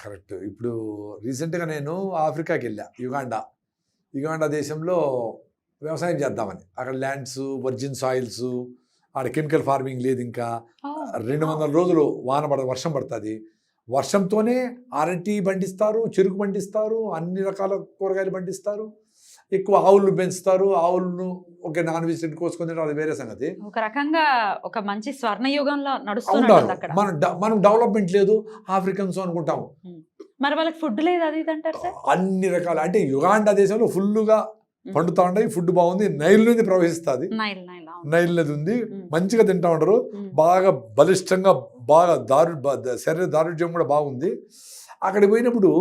Correct. ఇప్పుడు రీసెంట్‌గా నేను ఆఫ్రికాకి వెళ్ళా. యుగాండా దేశంలో వ్యవసాయం చేద్దామని. అక్కడ ల్యాండ్స్, వర్జిన్ సాయిల్స్, ఆడ కెమికల్ ఫార్మింగ్ లేదు ఇంకా. ఓహ్! 200 రోజులు వర్షం పడతది. వర్షంతోనే అరటి పండిస్తారు, చెరుకు పండిస్తారు, అన్ని రకాల కూరగాయలు పండిస్తారు. ఎక్కువ ఆవులను పెంచుతారు. ఆవులను నాన్ వెజిటేరియన్ కోసుకొని తింటారు, అది వేరే సంగతి. ఒక రకంగా ఒక మంచి స్వర్ణయుగంలో ఉంటారు. నడుస్తున్నట్టుంది అక్కడ. మనం డెవలప్మెంట్ లేదు ఆఫ్రికన్స్ అనుకుంటాం. మరి వాళ్ళకి ఫుడ్ లేదు అది ఇది అంటారు సార్. అన్ని రకాల అంటే యుగాండా దేశంలో ఫుల్లుగా పండుతా ఉంటాయి, ఫుడ్ బాగుంది, నైల్ నది ప్రవహిస్తుంది, నైల్ నది ఉంది, మంచిగా తింటా ఉంటారు, బాగా బలిష్టంగా, బాగా శరీర దారుఢ్యం కూడా బాగుంది. అక్కడికి పోయినప్పుడు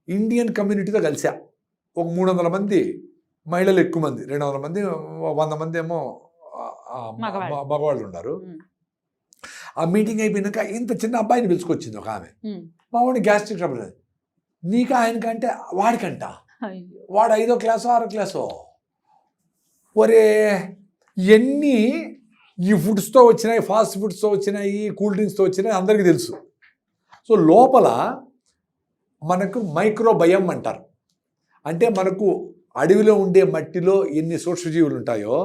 ఇండియన్ కమ్యూనిటీతో కలిసా. ఒక 300 మంది మహిళలు, ఎక్కువ మంది, 200 మంది, 100 మంది ఏమో మగవాళ్ళు ఉన్నారు. ఆ మీటింగ్ అయిపోయినాక ఇంత చిన్న అబ్బాయిని పిలుచుకొచ్చింది ఒక ఆమె. మా వాడిని గ్యాస్ట్రిక్ ట్రబుల్ అది. నీకు ఆయనకంటే వాడికంట, వాడు 5వ క్లాసో 6వ క్లాసో. ఒరే ఇవన్నీ ఈ ఫుడ్స్తో వచ్చినాయి, ఫాస్ట్ ఫుడ్స్తో వచ్చినాయి, కూల్ డ్రింక్స్తో వచ్చినాయి, అందరికీ తెలుసు. సో లోపల మనకు మైక్రోబయం అంటారు. అంటే మనకు అడవిలో ఉండే మట్టిలో ఎన్ని సూక్ష్మజీవులు ఉంటాయో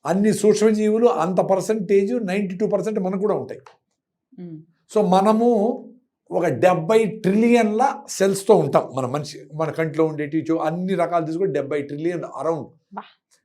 అన్ని సూక్ష్మజీవులు అంత పర్సంటేజ్ 92% మనకు కూడా ఉంటాయి. సో మనము ఒక 70 ట్రిలియన్ల సెల్స్తో ఉంటాం. మన కంటిలో ఉండేటి అన్ని రకాలు తీసుకొని 70 ట్రిలియన్ అరౌండ్